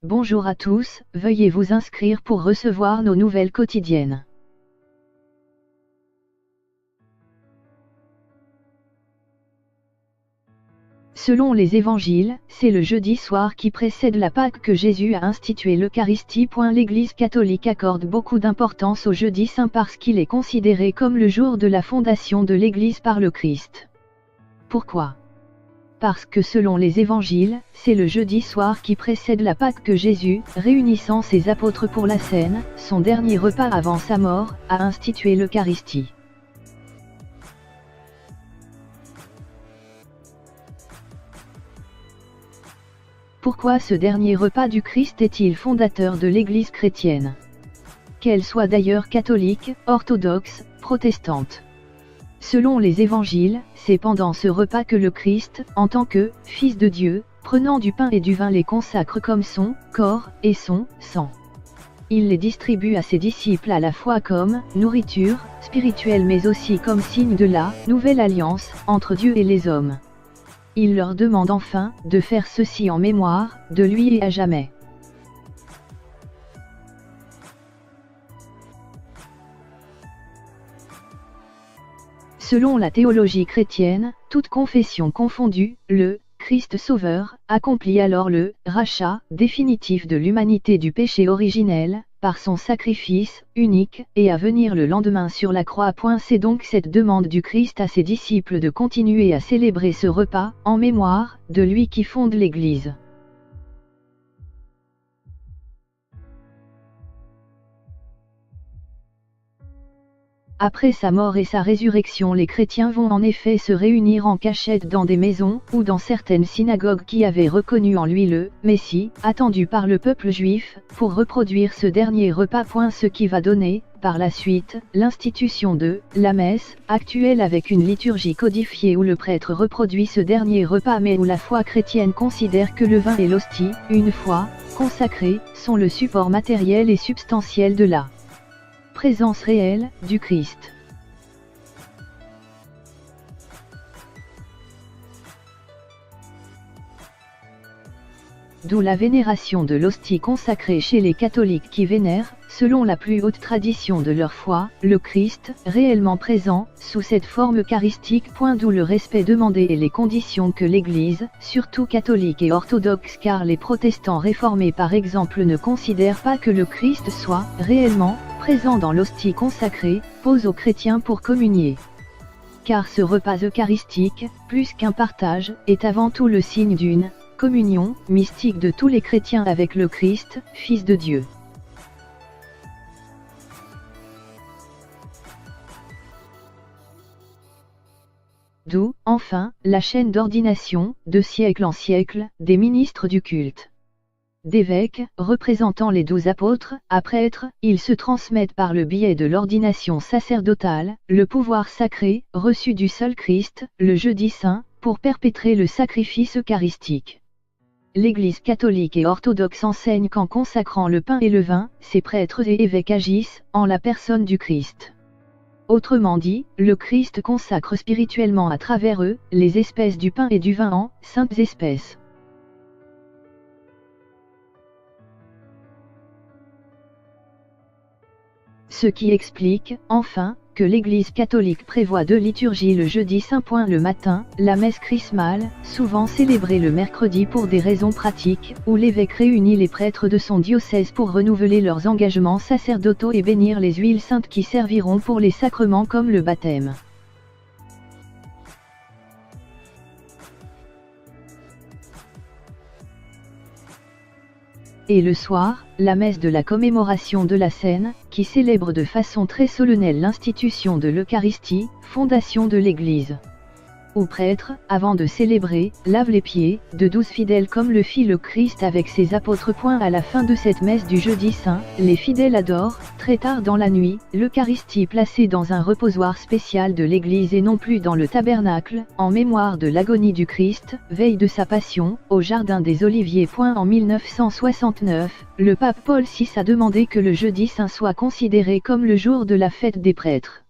Bonjour à tous, veuillez vous inscrire pour recevoir nos nouvelles quotidiennes. Selon les évangiles, c'est le jeudi soir qui précède la Pâque que Jésus a institué l'Eucharistie. L'Église catholique accorde beaucoup d'importance au jeudi saint parce qu'il est considéré comme le jour de la fondation de l'Église par le Christ. Pourquoi ? Parce que selon les évangiles, c'est le jeudi soir qui précède la Pâque que Jésus, réunissant ses apôtres pour la Cène, son dernier repas avant sa mort, a institué l'Eucharistie. Pourquoi ce dernier repas du Christ est-il fondateur de l'Église chrétienne ? Qu'elle soit d'ailleurs catholique, orthodoxe, protestante. Selon les évangiles, c'est pendant ce repas que le Christ, en tant que « Fils de Dieu », prenant du pain et du vin les consacre comme son corps et son sang. Il les distribue à ses disciples à la fois comme nourriture spirituelle mais aussi comme signe de la nouvelle alliance entre Dieu et les hommes. Il leur demande enfin de faire ceci en mémoire de lui et à jamais. Selon la théologie chrétienne, toute confession confondue, le Christ Sauveur accomplit alors le rachat définitif de l'humanité du péché originel, par son sacrifice unique et à venir le lendemain sur la croix. C'est donc cette demande du Christ à ses disciples de continuer à célébrer ce repas en mémoire de lui qui fonde l'Église. Après sa mort et sa résurrection, les chrétiens vont en effet se réunir en cachette dans des maisons ou dans certaines synagogues qui avaient reconnu en lui le Messie, attendu par le peuple juif, pour reproduire ce dernier repas. Ce qui va donner, par la suite, l'institution de la messe actuelle avec une liturgie codifiée où le prêtre reproduit ce dernier repas mais où la foi chrétienne considère que le vin et l'hostie, une fois consacrés, sont le support matériel et substantiel de la présence réelle du Christ. D'où la vénération de l'hostie consacrée chez les catholiques qui vénèrent, selon la plus haute tradition de leur foi, le Christ, réellement présent, sous cette forme eucharistique. D'où le respect demandé et les conditions que l'Église, surtout catholique et orthodoxe car les protestants réformés par exemple ne considèrent pas que le Christ soit, réellement, présent dans l'hostie consacrée, pose aux chrétiens pour communier. Car ce repas eucharistique, plus qu'un partage, est avant tout le signe d'une communion mystique de tous les chrétiens avec le Christ, Fils de Dieu. D'où, enfin, la chaîne d'ordination, de siècle en siècle, des ministres du culte. D'évêques, représentant les 12 apôtres, à prêtres, ils se transmettent par le biais de l'ordination sacerdotale, le pouvoir sacré, reçu du seul Christ, le jeudi saint, pour perpétrer le sacrifice eucharistique. L'Église catholique et orthodoxe enseigne qu'en consacrant le pain et le vin, ces prêtres et évêques agissent, en la personne du Christ. Autrement dit, le Christ consacre spirituellement à travers eux, les espèces du pain et du vin en saintes espèces. Ce qui explique, enfin, que l'Église catholique prévoit 2 liturgies le jeudi saint. Le matin, la messe chrismale, souvent célébrée le mercredi pour des raisons pratiques, où l'évêque réunit les prêtres de son diocèse pour renouveler leurs engagements sacerdotaux et bénir les huiles saintes qui serviront pour les sacrements comme le baptême. Et le soir, la messe de la commémoration de la Cène, qui célèbre de façon très solennelle l'institution de l'Eucharistie, fondation de l'Église. Où prêtre, avant de célébrer, lave les pieds de 12 fidèles comme le fit le Christ avec ses apôtres. À la fin de cette messe du jeudi saint, les fidèles adorent, très tard dans la nuit, l'Eucharistie placée dans un reposoir spécial de l'Église et non plus dans le tabernacle, en mémoire de l'agonie du Christ, veille de sa passion, au Jardin des Oliviers. En 1969, le pape Paul VI a demandé que le jeudi saint soit considéré comme le jour de la fête des prêtres.